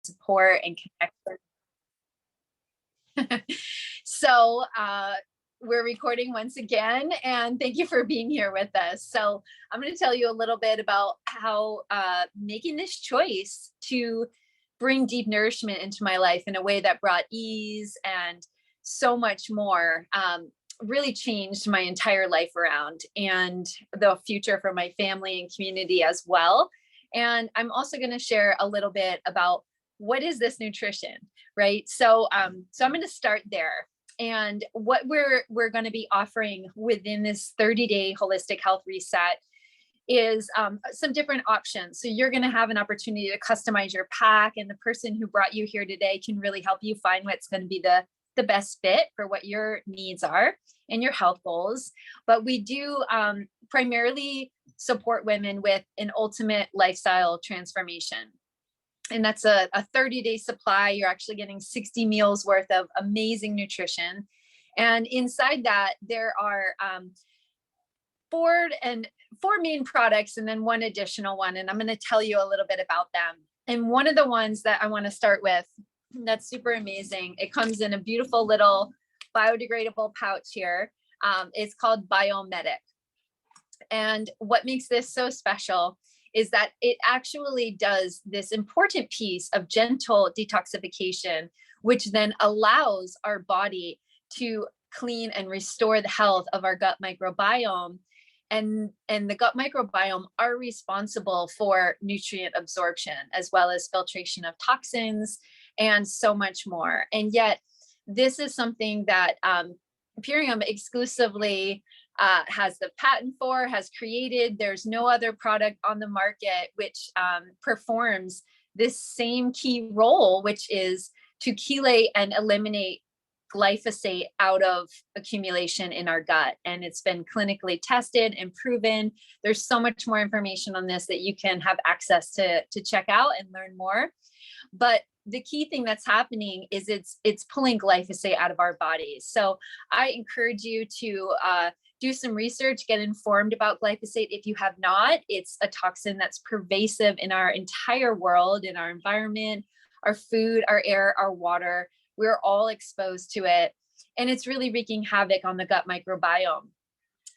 support and connection. So we're recording once again, and thank you for being here with us. So I'm going to tell you a little bit about how making this choice to bring deep nourishment into my life in a way that brought ease and so much more really changed my entire life around, and the future for my family and community as well. And I'm also going to share a little bit about what is this nutrition, right? So I'm going to start there. And what we're going to be offering within this 30-day holistic health reset is some different options. So you're going to have an opportunity to customize your pack, and the person who brought you here today can really help you find what's going to be the best fit for what your needs are and your health goals. But we do primarily support women with an ultimate lifestyle transformation. And that's a 30-day supply. You're actually getting 60 meals worth of amazing nutrition. And inside that, there are four main products and then one additional one. And I'm going to tell you a little bit about them. And one of the ones that I want to start with, that's super amazing. It comes in a beautiful little biodegradable pouch here. It's called Biomedic. And what makes this so special is that it actually does this important piece of gentle detoxification, which then allows our body to clean and restore the health of our gut microbiome. And the gut microbiome are responsible for nutrient absorption, as well as filtration of toxins and so much more. And yet this is something that Purium exclusively has the patent for, has created. There's no other product on the market which performs this same key role, which is to chelate and eliminate glyphosate out of accumulation in our gut. And it's been clinically tested and proven. There's so much more information on this that you can have access to check out and learn more. But the key thing that's happening is it's pulling glyphosate out of our bodies. So I encourage you to do some research, get informed about glyphosate if you have not. It's a toxin that's pervasive in our entire world, in our environment, our food, our air, our water. We're all exposed to it, and it's really wreaking havoc on the gut microbiome.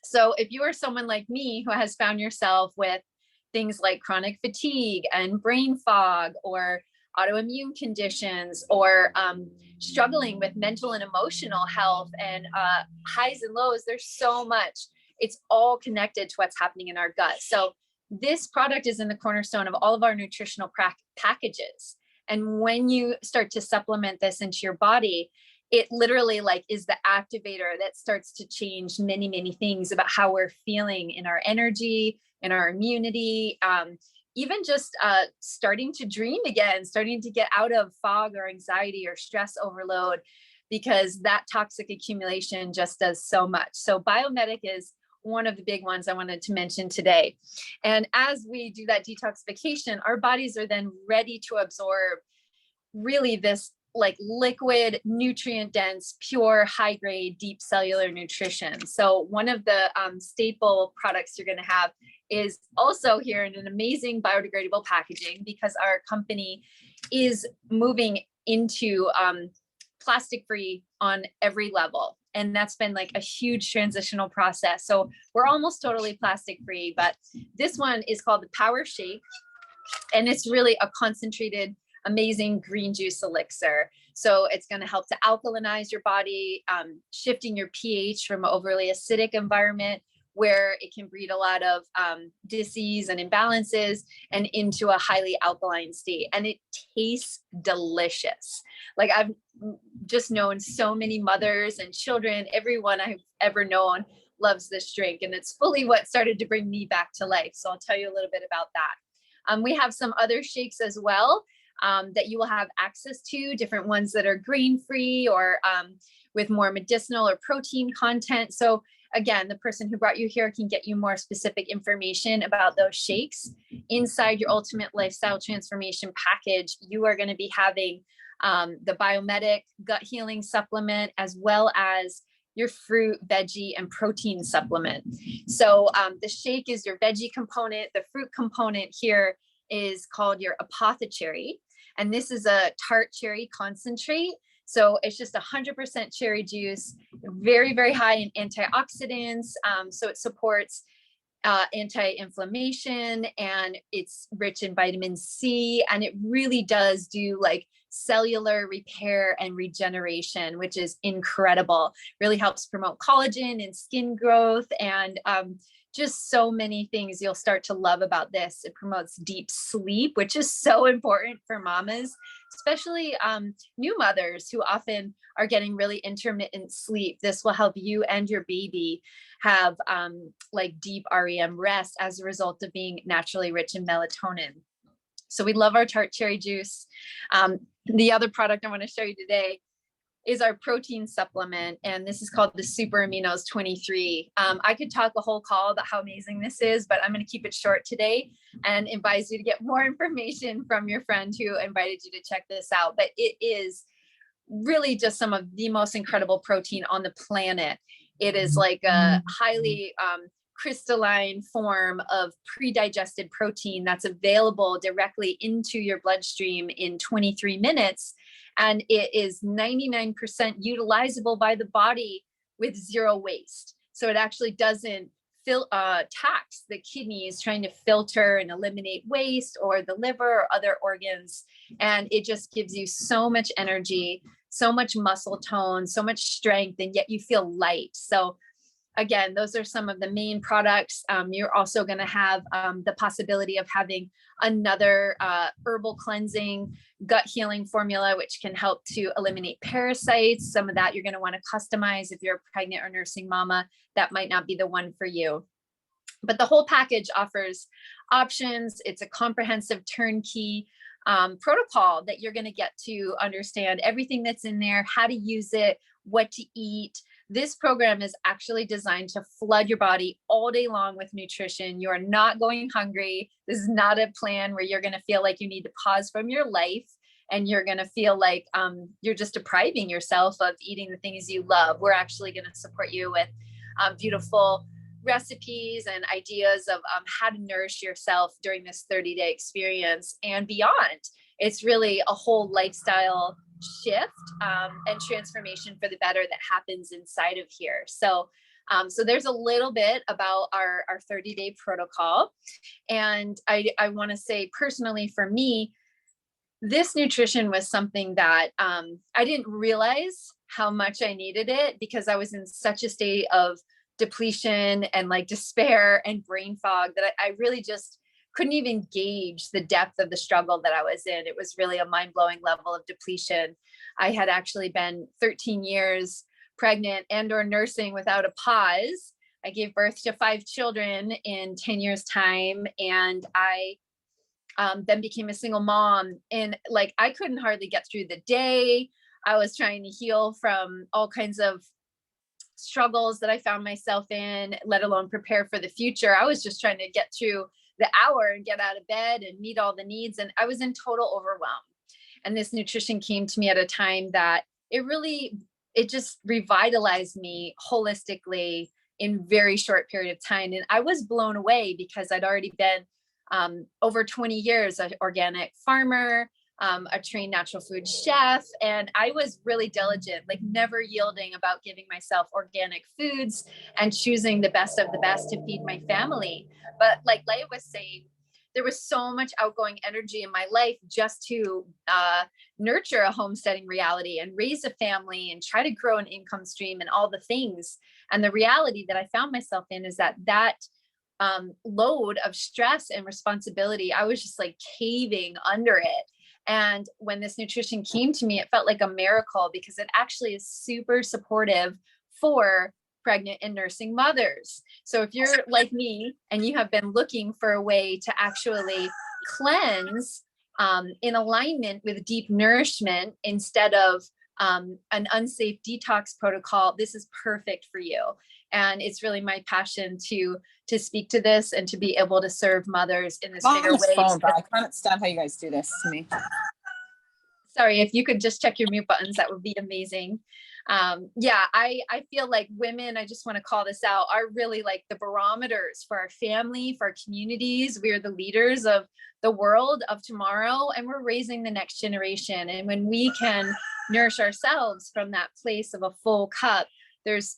So if you are someone like me who has found yourself with things like chronic fatigue and brain fog, or autoimmune conditions, or struggling with mental and emotional health and highs and lows, there's so much. It's all connected to what's happening in our gut. So this product is in the cornerstone of all of our nutritional packages. And when you start to supplement this into your body, it literally is the activator that starts to change many, many things about how we're feeling in our energy, in our immunity, even just starting to dream again, starting to get out of fog or anxiety or stress overload, because that toxic accumulation just does so much. So Biomedic is one of the big ones I wanted to mention today. And as we do that detoxification, our bodies are then ready to absorb really this liquid, nutrient dense, pure, high grade, deep cellular nutrition. So one of the staple products you're going to have is also here in an amazing biodegradable packaging, because our company is moving into plastic free on every level. And that's been a huge transitional process. So we're almost totally plastic free, but this one is called the Power Shake. And it's really a concentrated, amazing green juice elixir. So it's going to help to alkalinize your body, shifting your pH from an overly acidic environment where it can breed a lot of disease and imbalances, and into a highly alkaline state. And it tastes delicious. I've just known so many mothers and children, everyone I've ever known loves this drink. And it's fully what started to bring me back to life. So I'll tell you a little bit about that. We have some other shakes as well that you will have access to, different ones that are grain-free or with more medicinal or protein content. So again, the person who brought you here can get you more specific information about those shakes. Inside your ultimate lifestyle transformation package, you are going to be having the Biomedic gut healing supplement, as well as your fruit, veggie, and protein supplement. So the shake is your veggie component. The fruit component here is called your apothecary. And this is a tart cherry concentrate. So it's just 100% cherry juice, very, very high in antioxidants. So it supports anti-inflammation, and it's rich in vitamin C, and it really does do like cellular repair and regeneration, which is incredible. Really helps promote collagen and skin growth, and just so many things you'll start to love about this. It promotes deep sleep, which is so important for mamas, especially new mothers who often are getting really intermittent sleep. This will help you and your baby have like deep REM rest as a result of being naturally rich in melatonin. So we love our tart cherry juice. The other product I want to show you today is our protein supplement, and this is called the Super Aminos 23. I could talk a whole call about how amazing this is, but I'm going to keep it short today and advise you to get more information from your friend who invited you to check this out. But it is really just some of the most incredible protein on the planet. It is like a highly crystalline form of pre-digested protein that's available directly into your bloodstream in 23 minutes. And it is 99% utilizable by the body with zero waste. So it actually doesn't tax the kidneys trying to filter and eliminate waste, or the liver or other organs. And it just gives you so much energy, so much muscle tone, so much strength, and yet you feel light. So again, those are some of the main products. You're also going to have the possibility of having another herbal cleansing, gut healing formula, which can help to eliminate parasites. Some of that you're going to want to customize if you're a pregnant or nursing mama. That might not be the one for you. But the whole package offers options. It's a comprehensive turnkey protocol that you're going to get to understand everything that's in there, how to use it, what to eat. This program is actually designed to flood your body all day long with nutrition. You are not going hungry. This is not a plan where you're going to feel like you need to pause from your life and you're going to feel like you're just depriving yourself of eating the things you love. We're actually going to support you with beautiful recipes and ideas of how to nourish yourself during this 30-day experience and beyond. It's really a whole lifestyle shift and transformation for the better that happens inside of here. So there's a little bit about our 30-day protocol. And I want to say personally for me, this nutrition was something that I didn't realize how much I needed it, because I was in such a state of depletion and like despair and brain fog that I really just couldn't even gauge the depth of the struggle that I was in. It was really a mind-blowing level of depletion. I had actually been 13 years pregnant and or nursing without a pause. I gave birth to 5 children in 10 years time. And I then became a single mom, and like, I couldn't hardly get through the day. I was trying to heal from all kinds of struggles that I found myself in, let alone prepare for the future. I was just trying to get through the hour and get out of bed and meet all the needs. And I was in total overwhelm. And this nutrition came to me at a time that it just revitalized me holistically in very short period of time. And I was blown away because I'd already been over 20 years an organic farmer, a trained natural food chef. And I was really diligent, like never yielding about giving myself organic foods and choosing the best of the best to feed my family. But like Leia was saying, there was so much outgoing energy in my life just to nurture a homesteading reality and raise a family and try to grow an income stream and all the things. And the reality that I found myself in is that load of stress and responsibility, I was just like caving under it. And when this nutrition came to me, it felt like a miracle, because it actually is super supportive for pregnant and nursing mothers. So if you're like me and you have been looking for a way to actually cleanse in alignment with deep nourishment instead of an unsafe detox protocol, this is perfect for you. And it's really my passion to speak to this and to be able to serve mothers in this bigger way. Phone, but I can't stand how you guys do this to me. Sorry, if you could just check your mute buttons, that would be amazing. Yeah, I feel like women, I just want to call this out, are really like the barometers for our family, for our communities. We are the leaders of the world of tomorrow, and we're raising the next generation. And when we can nourish ourselves from that place of a full cup, there's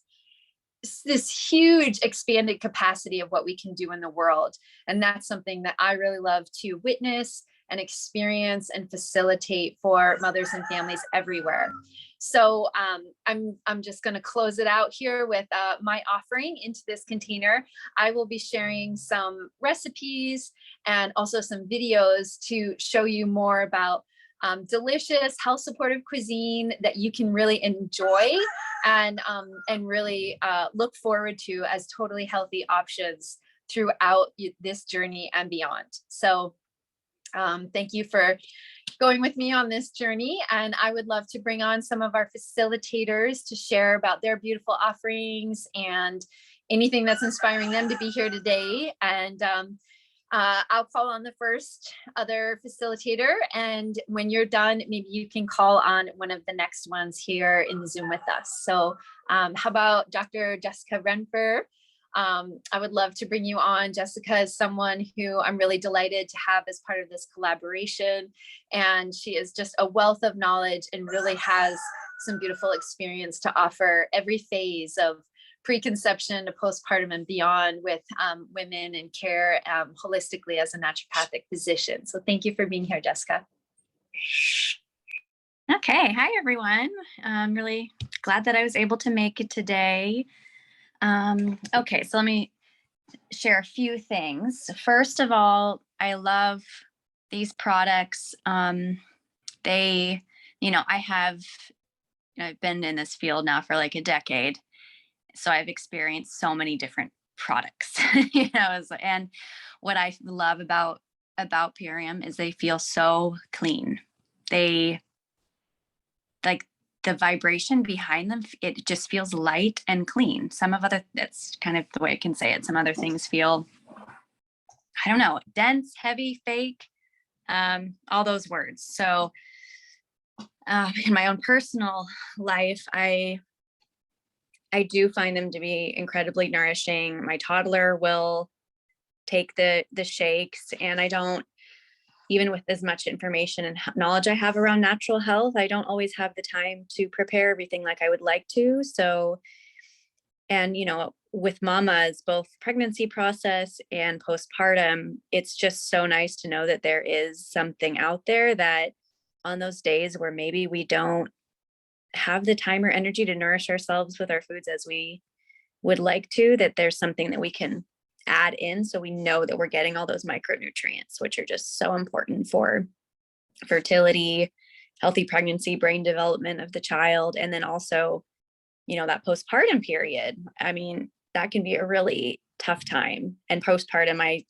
this huge expanded capacity of what we can do in the world. And that's something that I really love to witness and experience and facilitate for mothers and families everywhere. So I'm just going to close it out here with my offering into this container. I will be sharing some recipes and also some videos to show you more about delicious, health supportive cuisine that you can really enjoy and really look forward to as totally healthy options throughout this journey and beyond. So thank you for going with me on this journey. And I would love to bring on some of our facilitators to share about their beautiful offerings and anything that's inspiring them to be here today. And I'll call on the first other facilitator. And when you're done, maybe you can call on one of the next ones here in the Zoom with us. So how about Dr. Jessica Renfer? I would love to bring you on. Jessica is someone who I'm really delighted to have as part of this collaboration. And she is just a wealth of knowledge and really has some beautiful experience to offer every phase of preconception to postpartum and beyond with women and care holistically as a naturopathic physician. So thank you for being here, Jessica. Okay. Hi, everyone. I'm really glad that I was able to make it today. Okay, so let me share a few things. First of all, I love these products. They, I've been in this field now for like a decade. So I've experienced so many different products, and what I love about Purium is they feel so clean. They like the vibration behind them, it just feels light and clean. That's kind of the way I can say it. Some other things feel, I don't know, dense, heavy, fake, all those words. So in my own personal life, I do find them to be incredibly nourishing. My toddler will take the shakes, and I don't, even with as much information and knowledge I have around natural health, I don't always have the time to prepare everything like I would like to. So, and with mamas, both pregnancy process and postpartum, it's just so nice to know that there is something out there that on those days where maybe we don't have the time or energy to nourish ourselves with our foods as we would like to, that there's something that we can add in so we know that we're getting all those micronutrients, which are just so important for fertility, healthy pregnancy, brain development of the child, and then also, that postpartum period. I mean, that can be a really tough time. And postpartum, I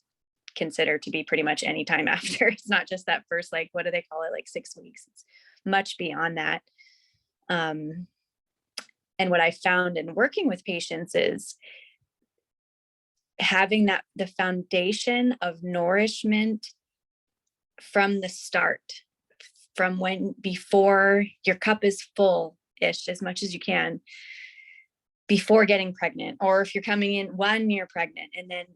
consider to be pretty much any time after. It's not just that first, like, what do they call it? Like 6 weeks. It's much beyond that. And what I found in working with patients is having the foundation of nourishment from the start, from before your cup is full-ish, as much as you can, before getting pregnant, or if you're coming in 1 year pregnant, and then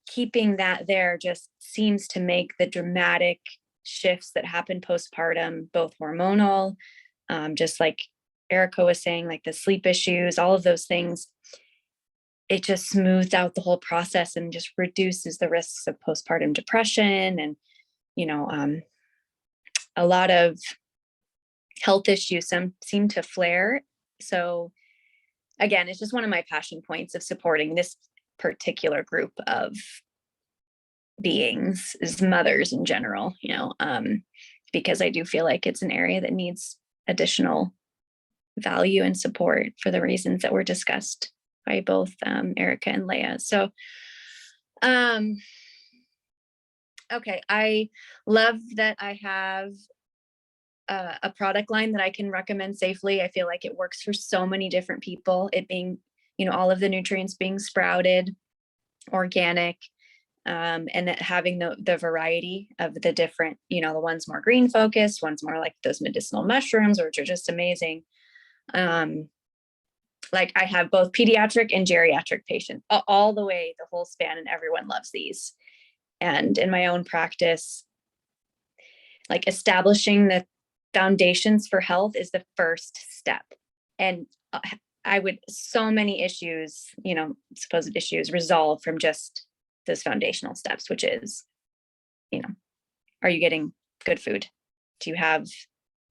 keeping that there just seems to make the dramatic shifts that happen postpartum, both hormonal, just like Erica was saying, like the sleep issues, all of those things. It just smooths out the whole process and just reduces the risks of postpartum depression and, a lot of health issues seem to flare. So again, it's just one of my passion points of supporting this particular group of beings, is mothers in general, because I do feel like it's an area that needs additional value and support for the reasons that were discussed by both Erica and Leah. So, okay, I love that I have a product line that I can recommend safely. I feel like it works for so many different people. It being, all of the nutrients being sprouted, organic, And that having the variety of the different, the one's more green focused, one's more like those medicinal mushrooms, which are just amazing. Like I have both pediatric and geriatric patients all the way, the whole span, and everyone loves these. And in my own practice, like establishing the foundations for health is the first step. And so many issues, supposed issues resolve from just those foundational steps, which is, are you getting good food? Do you have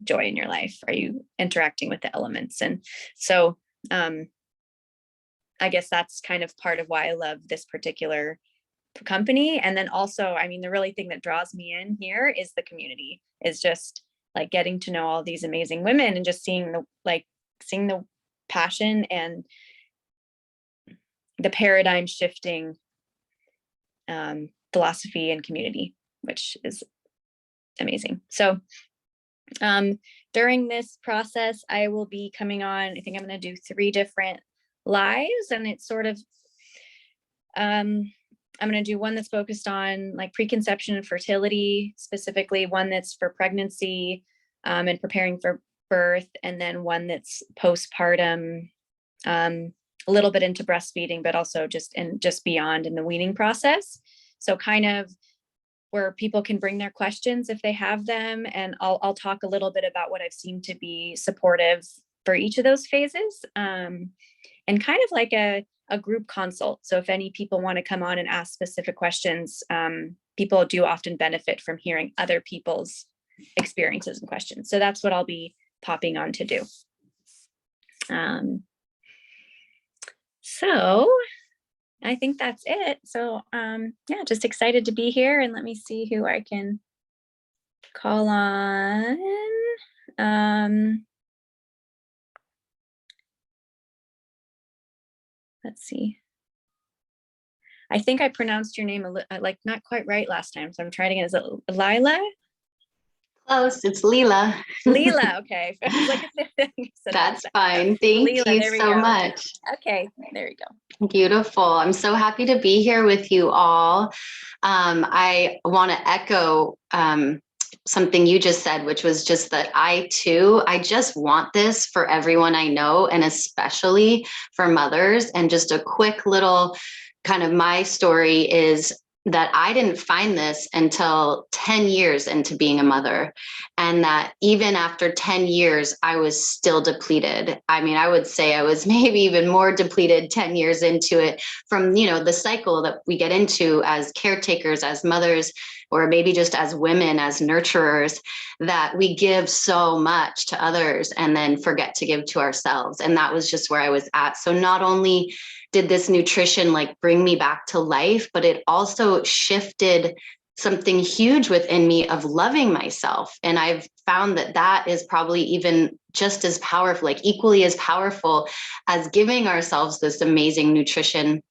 joy in your life? Are you interacting with the elements? And so, I guess that's kind of part of why I love this particular company. And then also, the really thing that draws me in here is the community, is just like getting to know all these amazing women and just seeing the passion and the paradigm shifting philosophy and community, which is amazing. So during this process, I will be coming on, I think I'm going to do 3 different lives, and it's sort of, I'm going to do one that's focused on like preconception and fertility, specifically one that's for pregnancy and preparing for birth, and then one that's postpartum, a little bit into breastfeeding, but also just beyond in the weaning process. So kind of where people can bring their questions if they have them. And I'll talk a little bit about what I've seen to be supportive for each of those phases, and kind of like a group consult. So if any people want to come on and ask specific questions, people do often benefit from hearing other people's experiences and questions. So that's what I'll be popping on to do. So I think that's it. So yeah, just excited to be here, and let me see who I can call on. Let's see. I think I pronounced your name like not quite right last time, so I'm trying again. Is it Lila? Close. It's Leela. Leela. Okay. That's fine. Thank Leela, you so much. Okay. There you go. Beautiful. I'm so happy to be here with you all. I want to echo something you just said, which was just that I just want this for everyone I know, and especially for mothers. And just a quick little kind of my story is that I didn't find this until 10 years into being a mother. And that even after 10 years, I was still depleted. I would say I was maybe even more depleted 10 years into it from, the cycle that we get into as caretakers, as mothers, or maybe just as women, as nurturers, that we give so much to others and then forget to give to ourselves. And that was just where I was at. So not only did this nutrition like bring me back to life, but it also shifted something huge within me of loving myself. And I've found that that is probably even just as powerful, like equally as powerful as giving ourselves this amazing nutrition,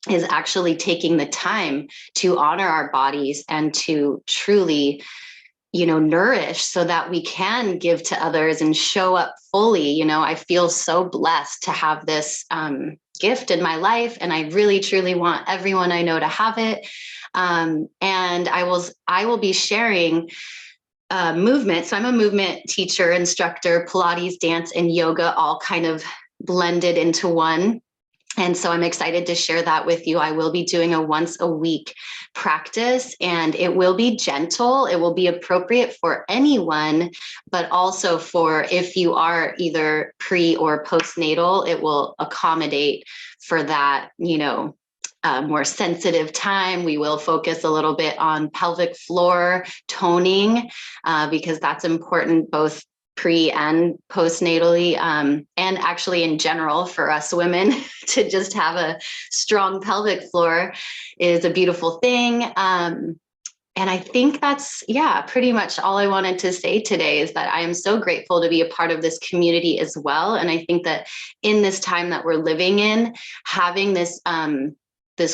is actually taking the time to honor our bodies and to truly, nourish so that we can give to others and show up fully. I feel so blessed to have this gift in my life, and I really, truly want everyone I know to have it. And I will be sharing movement. So I'm a movement teacher, instructor, Pilates, dance, and yoga, all kind of blended into one. And so I'm excited to share that with you. I will be doing a once a week practice, and it will be gentle. It will be appropriate for anyone, but also for if you are either pre or postnatal, it will accommodate for that, more sensitive time. We will focus a little bit on pelvic floor toning because that's important both pre and postnatally, and actually in general for us women to just have a strong pelvic floor is a beautiful thing. And I think that's, pretty much all I wanted to say today, is that I am so grateful to be a part of this community as well. And I think that in this time that we're living in, having this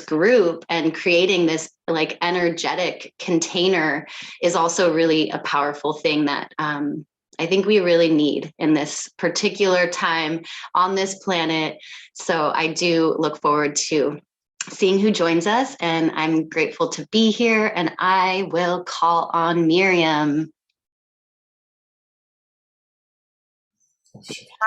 group and creating this like energetic container is also really a powerful thing that I think we really need in this particular time on this planet. So I do look forward to seeing who joins us, and I'm grateful to be here, and I will call on Miriam.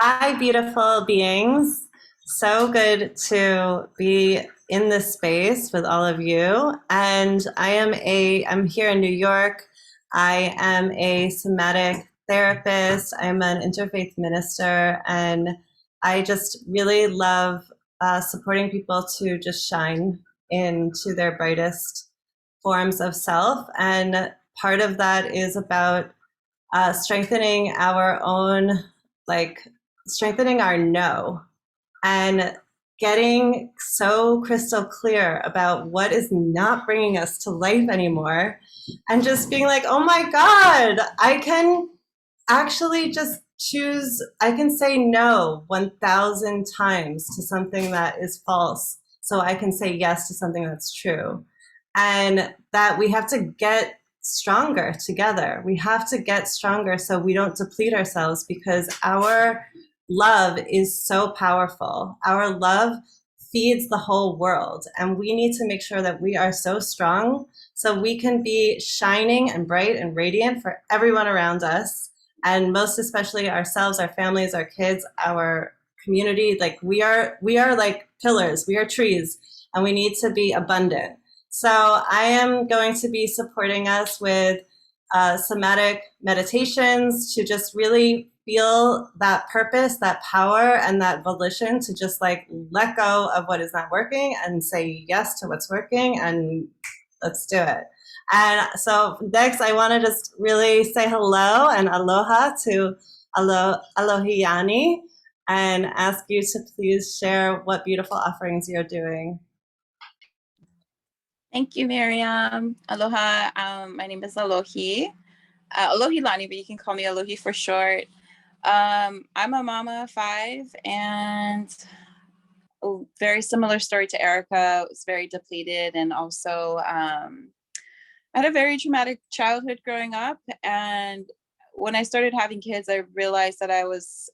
Hi, beautiful beings. So good to be in this space with all of you. And I'm here in New York. I am a somatic therapist. I'm an interfaith minister, and I just really love supporting people to just shine into their brightest forms of self. And part of that is about strengthening our own, strengthening our no, and getting so crystal clear about what is not bringing us to life anymore, and just being like, oh my God, I can actually just choose, I can say no 1,000 times to something that is false, so I can say yes to something that's true. And that we have to get stronger together. We have to get stronger so we don't deplete ourselves, because our love is so powerful. Our love feeds the whole world, and we need to make sure that we are so strong so we can be shining and bright and radiant for everyone around us, and most especially ourselves, our families, our kids, our community. Like we are like pillars, we are trees, and we need to be abundant. So I am going to be supporting us with somatic meditations to just really feel that purpose, that power, and that volition to just like let go of what is not working and say yes to what's working, and let's do it. And so next, I want to just really say hello and aloha to Alohiani, and ask you to please share what beautiful offerings you're doing. Thank you, Miriam. Aloha. My name is Alohi. Alohi Lani, but you can call me Alohi for short. I'm a mama of 5, and a very similar story to Erica. I was very depleted, and also I had a very traumatic childhood growing up. And when I started having kids, I realized that I was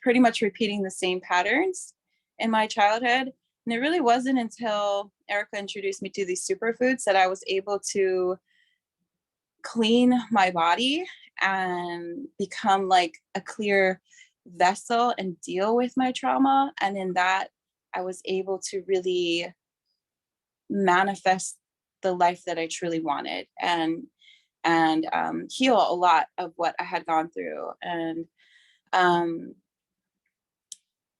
pretty much repeating the same patterns in my childhood. And it really wasn't until Erica introduced me to these superfoods that I was able to clean my body and become like a clear vessel and deal with my trauma. And in that, I was able to really manifest the life that I truly wanted, and heal a lot of what I had gone through. And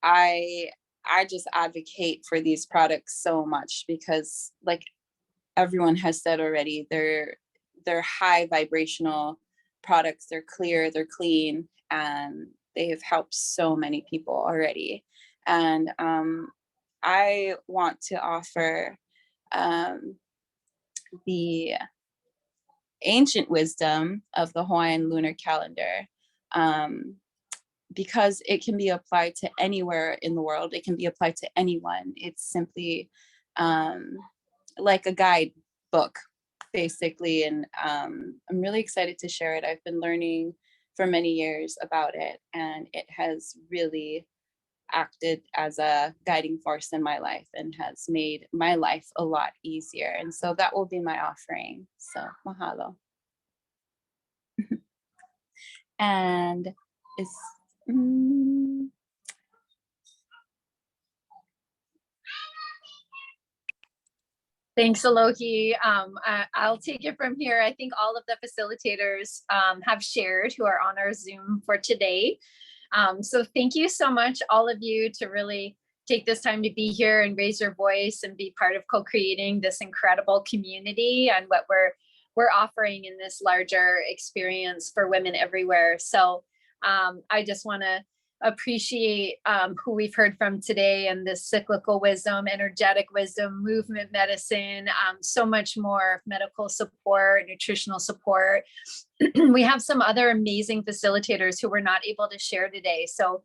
I just advocate for these products so much because, like everyone has said already, they're high vibrational products. They're clear, they're clean, and they have helped so many people already. And I want to offer the ancient wisdom of the Hawaiian lunar calendar, because it can be applied to anywhere in the world. It can be applied to anyone. It's simply like a guidebook, basically. And I'm really excited to share it. I've been learning for many years about it, and it has really acted as a guiding force in my life and has made my life a lot easier. And so that will be my offering. So mahalo. And it's Thanks, Alohi. I'll take it from here. I think all of the facilitators have shared who are on our Zoom for today. So thank you so much, all of you, to really take this time to be here and raise your voice and be part of co-creating this incredible community and what we're offering in this larger experience for women everywhere. So I just want to appreciate who we've heard from today, and this cyclical wisdom, energetic wisdom, movement medicine, so much more medical support, nutritional support. We have some other amazing facilitators who were not able to share today. So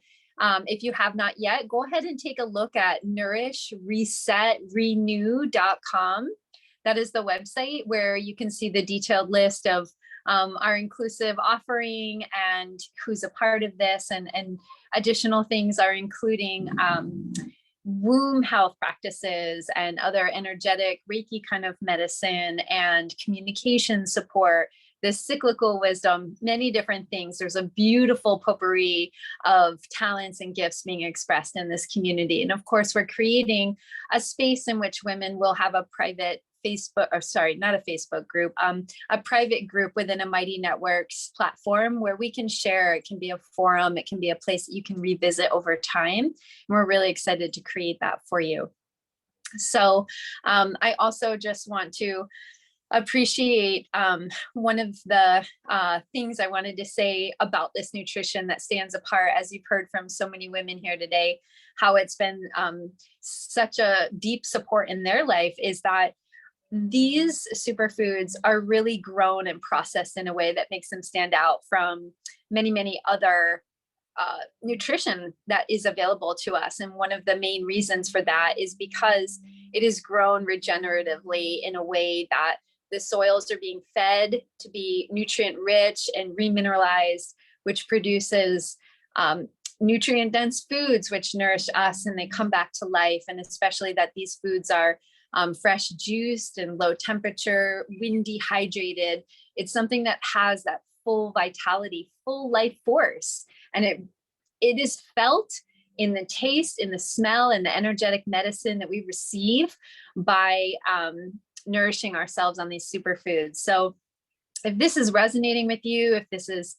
if you have not yet, go ahead and take a look at nourishresetrenew.com. That is the website where you can see the detailed list of our inclusive offering and who's a part of this, and additional things are including womb health practices and other energetic Reiki kind of medicine and communication support, this cyclical wisdom, many different things. There's a beautiful potpourri of talents and gifts being expressed in this community. And of course, we're creating a space in which women will have a private Facebook, or sorry, not a Facebook group, a private group within a Mighty Networks platform where we can share. It can be a forum. It can be a place that you can revisit over time. And we're really excited to create that for you. So I also just want to appreciate one of the things I wanted to say about this nutrition that stands apart, as you've heard from so many women here today, how it's been such a deep support in their life, is that these superfoods are really grown and processed in a way that makes them stand out from many, many other nutrition that is available to us. And one of the main reasons for that is because it is grown regeneratively in a way that the soils are being fed to be nutrient rich and remineralized, which produces nutrient dense foods, which nourish us and they come back to life. And especially that these foods are fresh juiced and low temperature, wind dehydrated. It's something that has that full vitality, full life force. And it is felt in the taste, in the smell, and the energetic medicine that we receive by nourishing ourselves on these superfoods. So if this is resonating with you, if this is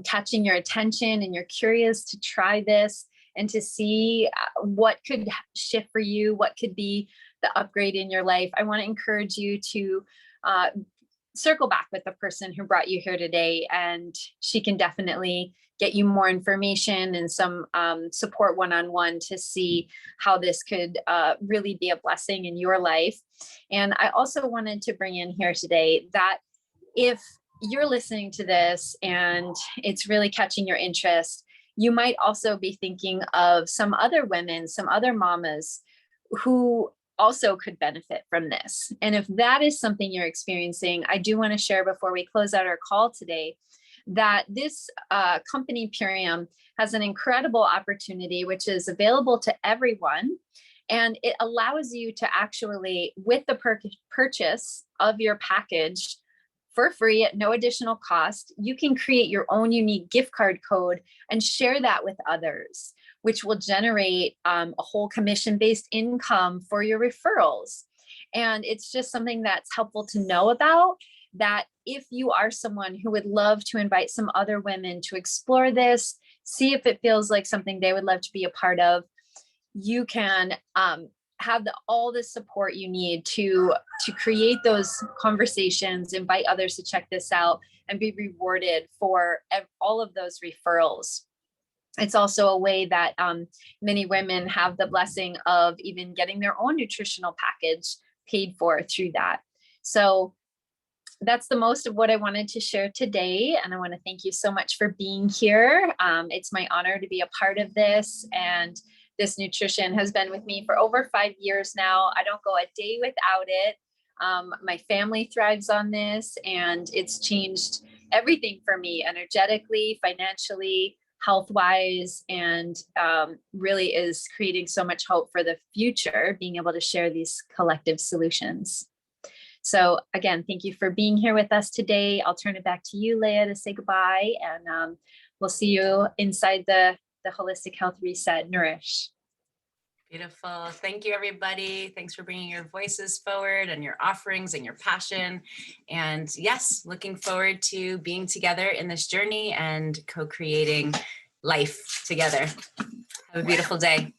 catching your attention and you're curious to try this and to see what could shift for you, what could be the upgrade in your life, I want to encourage you to circle back with the person who brought you here today, and she can definitely get you more information and some support one-on-one to see how this could really be a blessing in your life. And I also wanted to bring in here today that if you're listening to this and it's really catching your interest, you might also be thinking of some other women, some other mamas who also could benefit from this. And if that is something you're experiencing, I do want to share before we close out our call today that this company, Purium, has an incredible opportunity, which is available to everyone. And it allows you to actually, with the purchase of your package for free at no additional cost, you can create your own unique gift card code and share that with others, which will generate a whole commission-based income for your referrals. And it's just something that's helpful to know about, that if you are someone who would love to invite some other women to explore this, see if it feels like something they would love to be a part of, you can have all the support you need to create those conversations, invite others to check this out, and be rewarded for all of those referrals. It's also a way that many women have the blessing of even getting their own nutritional package paid for through that. So that's the most of what I wanted to share today. And I want to thank you so much for being here. It's my honor to be a part of this. And this nutrition has been with me for over 5 years now. I don't go a day without it. My family thrives on this, and it's changed everything for me energetically, financially, health-wise, and really is creating so much hope for the future, being able to share these collective solutions. So again, thank you for being here with us today. I'll turn it back to you, Leah, to say goodbye, and we'll see you inside the Holistic Health Reset, Nourish. Beautiful. Thank you, everybody. Thanks for bringing your voices forward and your offerings and your passion. And yes, looking forward to being together in this journey and co-creating life together. Have a beautiful day.